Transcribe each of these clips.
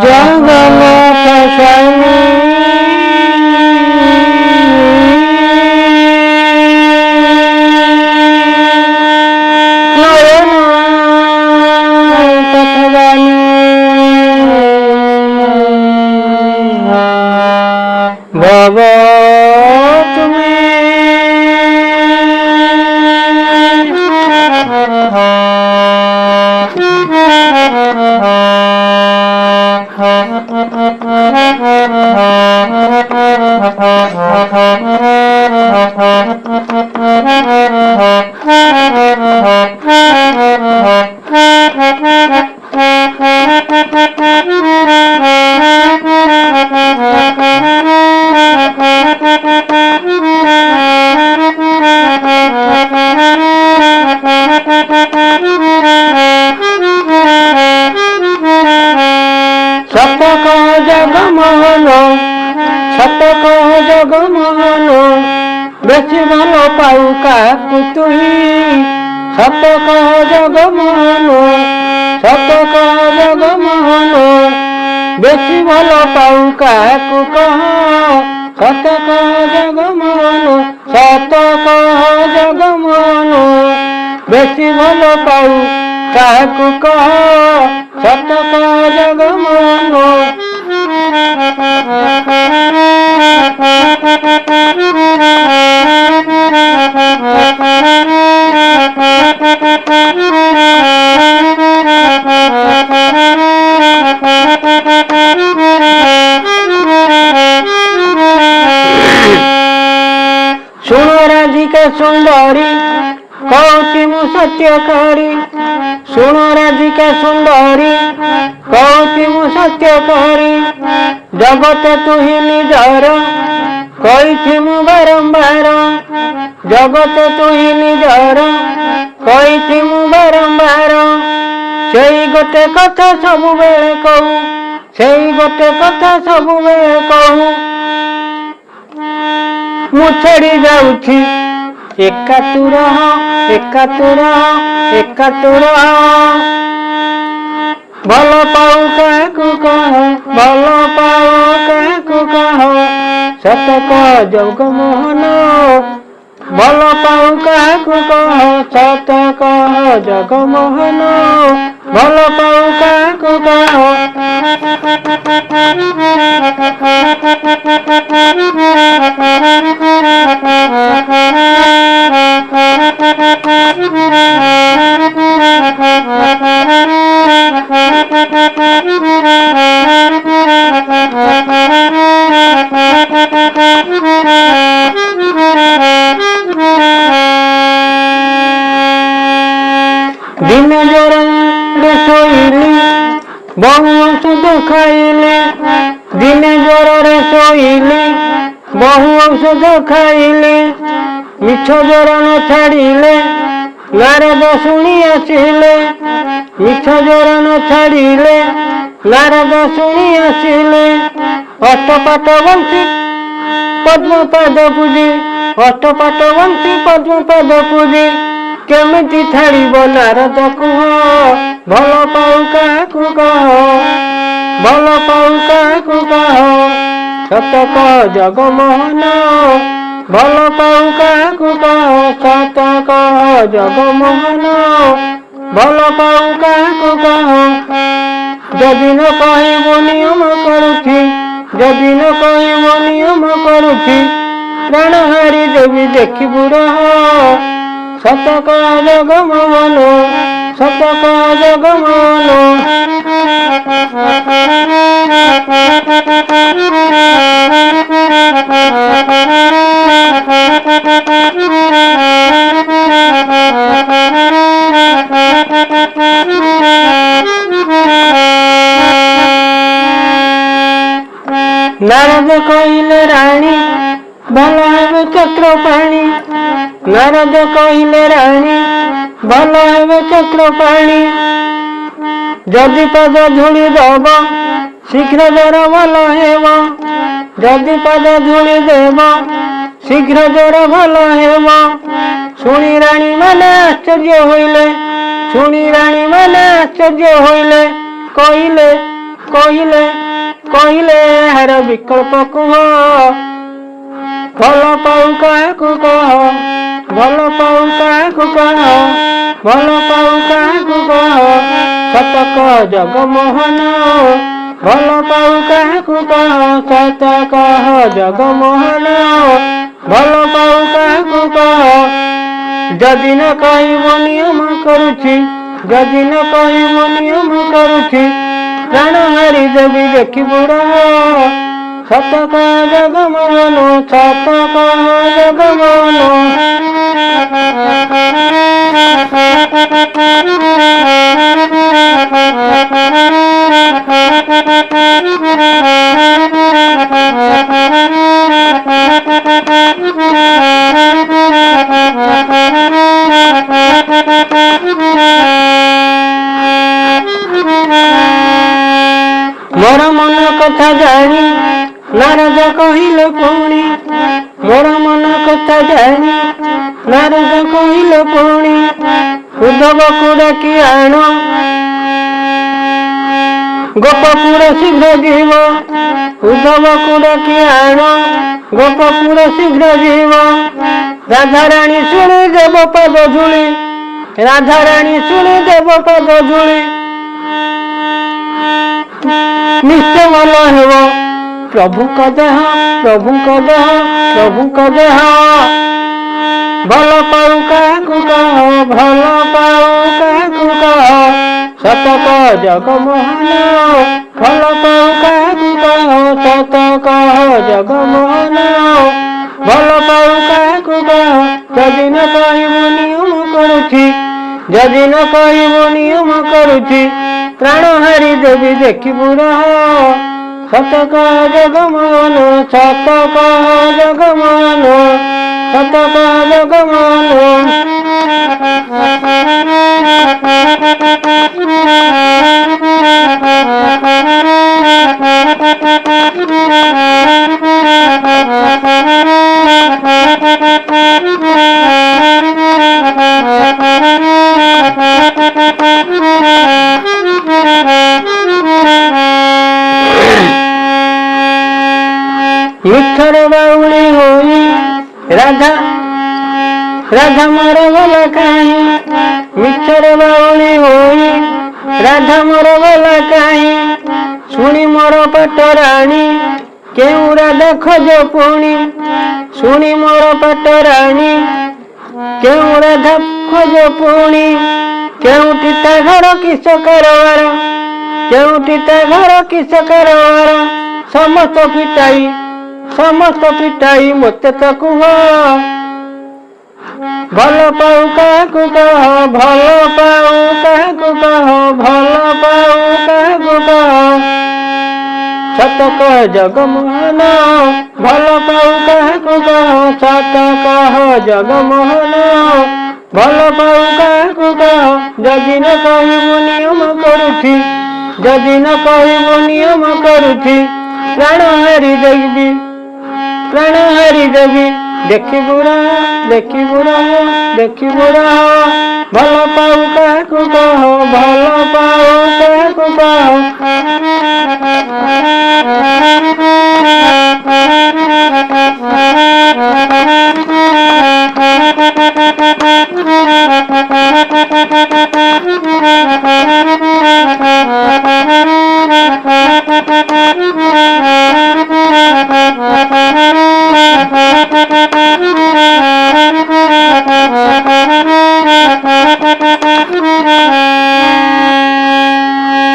जगन्नाथ स्वामी भव जगमोहन बेसी भल पाऊ काकु तुही सत कह जगमोहन सत कह जगमोहन बेसी भल पाऊ काकु कह सत कह जगमोहन सत कह जगमोहन बेसी भल पाऊ काकु कह सत कह जगमोहन सुनो राधिका सुंदरी कहती मु सत्यकारी सुनो राधिका सुंदरी कहती मु सत्यकारी जगत तुही निजर कही मु बारंबार जगत तुही निजर कही मु बारंबार से गोटे कथा सब बेले कहू से गोटे कथा सब बेले कहू मु छड़ी जाऊछी एका तू रह एका तू रह एका तू रह भल पाऊ काकु कह भल पाऊ काकु कह सत कह जगमोहन भल पाऊ काकु कह सत कह जगमोहन भल पाऊ काकु कह दिन जोर शोइली बहु औषध खाइले दिन जोर शोइली बहु औषध खाइले मिछ जोर न छाड़िले नारद शुणी आसिले मिछ जोर न छाड़िले नारद शुणी आसिले अष्टपाट बंशी पद्मपाद पूजी अष्टपाट बंशी पद्मपाद पूजी केमिति छाड़ब नारद कुह भल पाऊ काकु कह भल पाऊ काकु कह सत कह जगमोहन भल पाऊ काकु कह सत कह जगमोहन भल पाऊ काकु कह जदि न कहबो नियम करुछि जदि न कहबो नियम करुछि प्राण हारी देवी देखिबु रह सत कह जगमोहन सत कह जगमोहन नारद कहले रानी भल हेबे चक्रपाणी नारद कहले रानी भल हेबे चक्रपाणी जदि पद धूली दब शीघ्र जर भल हेब जदि पद धूली देव शीघ्र जर भल हेब शुणी राणी माने आश्चर्य होइले ଶୁଣି ରାଣୀ ମାନେ ଆଶ୍ଚର୍ଯ୍ୟ ହୋଇଲେ, କହିଲେ କହିଲେ କହିଲେ ଏହାର ବିକଳ୍ପ କୁହ, ଭଲ ପାଉ କାହାକୁ କହ, ଭଲ ପାଉ କାହାକୁ କହ, ଭଲ ପାଉ କାହାକୁ କହ, ସତ କହ ଜଗମୋହନ, ଭଲ ପାଉ କାହାକୁ କହ, ସତ କହ ଜଗମୋହନ, ଭଲ ପାଉ କାହାକୁ କହ। ଯଦି ନ କହିବ ନିୟମ କରୁଛି, ଯଦି ନ କହିବ ନିୟମ କରୁଛି, ପ୍ରାଣ ହାରି ଦେବି ଦେଖିବୁ ରହ, ସତ କହ ଜଗମୋହନ, ସତ କହ ଜଗମୋହନ। ମୋର ମନ କଥା ଜାଣି ନାରଦ କହିଲେ ପୁଣି, ମୋର ମନ କଥା ଜାଣି ନାରଦ କହିଲେ ପୁଣି, ଉଦ୍ଧବକୁ ଡାକି ଆଣ ଗୋପପୁର ଶୀଘ୍ର ଯିବ, ଉଦ୍ଧବକୁ ଡାକି ଆଣ ଗୋପପୁର ଶୀଘ୍ର ଯିବ। ରାଧାରାଣୀ ଶୁଣି ଦେବ ପାଦ ଧୂଳି, ରାଧାରାଣୀ ଶୁଣି ଦେବ ପାଦ ଧୂଳି, ନିଶ୍ଚୟ ଭଲ ହେବ ପ୍ରଭୁଙ୍କ ଦେହ, ପ୍ରଭୁଙ୍କ ଦେହ, ପ୍ରଭୁଙ୍କ ଦେହ। ଭଲ ପାଉ କାହାକୁ କହ, ଭଲ ପାଉ କାହାକୁ କହ, ସତ କହ ଜଗମୋହନ, ଭଲ ପାଉ କାହାକୁ କହ, ସତ କହ ଜଗମୋହନ, ଭଲ ପାଉ କାହାକୁ କହ। ଯଦି ନ କହିବୁ ନିୟମ କରୁଛି, ଯଦି ନ କହିବୁ ନିୟମ କରୁଛି, ପ୍ରାଣ ହାରି ଦେବି ଦେଖିବୁ ରହ, ସତ କହ ଜଗମୋହନ, ସତ କହ ଜଗମୋହନ, ସତ କହ ଜଗମୋହନ। ମିଥର ବାଉଳି ହୋଇ ରାଧା ରାଧା ମୋର ଗଲା କାହିଁ, ମିଥର ବାଉଳି ହୋଇ ରାଧା ମୋର ଗଲା କାହିଁ, ଶୁଣି ମୋର ପାଟ ରାଣୀ କେଉଁ ରାଧା ଖୋଜ ପୁଣି, ଶୁଣି ମୋର ପାଟ ରାଣୀ କେଉଁ ରାଧା ଖୋଜ ପୁଣି, କେଉଁଠି ତା ଘର କିସ କାରବାର, କେଉଁଠି ତା ଘର କିସ କାରବାର, ସମସ୍ତ ପିଟାଇ ସମସ୍ତ ପିଟାଇ ମୋତେ ତ କୁହ, ଭଲ ପାଉ କାହାକୁ କହ, ଭଲ ପାଉ କାହାକୁ କହ, ଭଲ ପାଉ କାହାକୁ କହ, ସତ କହ ଜଗମୋହନ, ଭଲ ପାଉ କାହାକୁ କହ, ସତ କହ ଜଗମୋହନ, ଭଲ ପାଉ କାହାକୁ କହ। ଯଦି ନ କହିବୁ ନିୟମ କରୁଛି, ଯଦି ନ କହିବୁ ନିୟମ କରୁଛି, ପ୍ରାଣ ହାରି ଦେବି, ପ୍ରାଣ ହାରି ଦେବି ଦେଖିବୁ ରହ, ଦେଖିବୁ ରହ, ଦେଖିବୁ ରହ, ଭଲ ପାଉ କାହାକୁ କହ, ଭଲ ପାଉ କାହାକୁ କହ।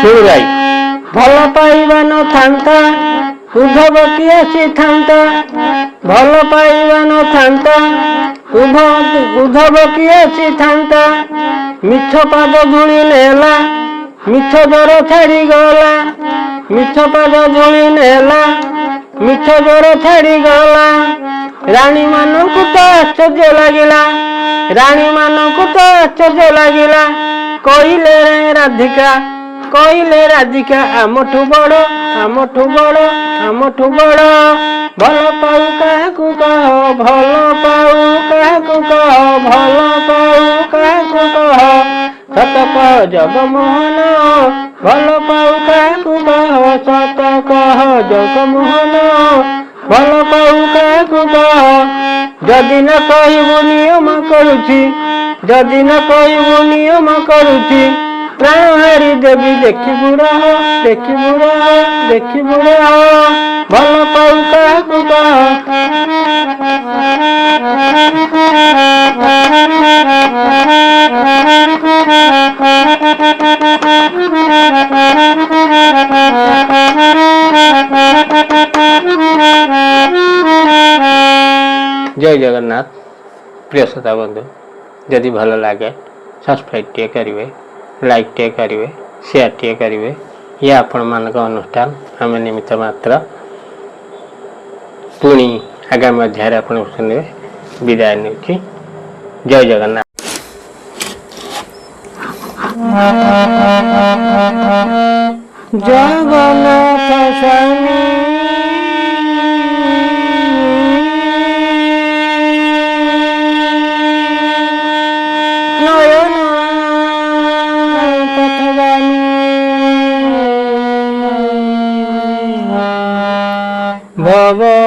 ସୁରାଇ ଭଲ ପାଇବା ନଥାନ୍ତା ଉଦ୍ଧବ କି ଆସିଥାନ୍ତା, ଭଲ ପାଇବା ନଥାନ୍ତା ଉଦ୍ଧବ କି ଆସିଥାନ୍ତା, ମିଛ ପାଦ ଧୂଳି ନେଲା ମିଛ ଜ୍ୱର ଛାଡ଼ିଗଲା, ମିଛ ପାଦ ଧୂଳି ନେଲା ମିଛ ଜ୍ୱର ଛାଡ଼ିଗଲା। ରାଣୀ ମାନଙ୍କୁ ତ ଆଶ୍ଚର୍ଯ୍ୟ ଲାଗିଲା, ରାଣୀ ମାନଙ୍କୁ ତ ଆଶ୍ଚର୍ଯ୍ୟ ଲାଗିଲା, କହିଲେ ରାଧିକା, କହିଲେ ରାଧିକା ଆମଠୁ ବଡ଼, ଆମଠୁ ବଡ଼, ଆମଠୁ ବଡ଼, ଭଲ ପାଉ କାହାକୁ କହ, ଭଲ ପାଉ କାହାକୁ କହ, ଭଲ ପାଉ କାହାକୁ କହ, ସତ ପାଅ ଜଗମୋହନ ଭଲ ପାଉ କାହାକୁ କହ ସତ କହ ଜଗମୋହନ ଭଲ ପାଉ କାହାକୁ କହ ଯଦି ନ କହିବୁ ନିୟମ କରୁଛି ଯଦି ନ କହିବୁ ନିୟମ କରୁଛି ପ୍ରାଣ ହାରି ଦେବି ଦେଖିବୁ ରହ ଦେଖିବୁ ରହ ଦେଖିବୁ ରହ ଭଲ ପାଉ କାହାକୁ କହ जय जगन्नाथ प्रिय श्रोता बंधु जदि भल लगे सब्सक्राइब टे करेंगे लाइक टे करेंगे शेयर टे करेंगे ये आपण मान अनुष्ठान आम निमित्त मात्र पुणी आगामी अध्याय आप सुनवे विदाय नहीं जय जगन्नाथ जगन्नाथ स्वामी भव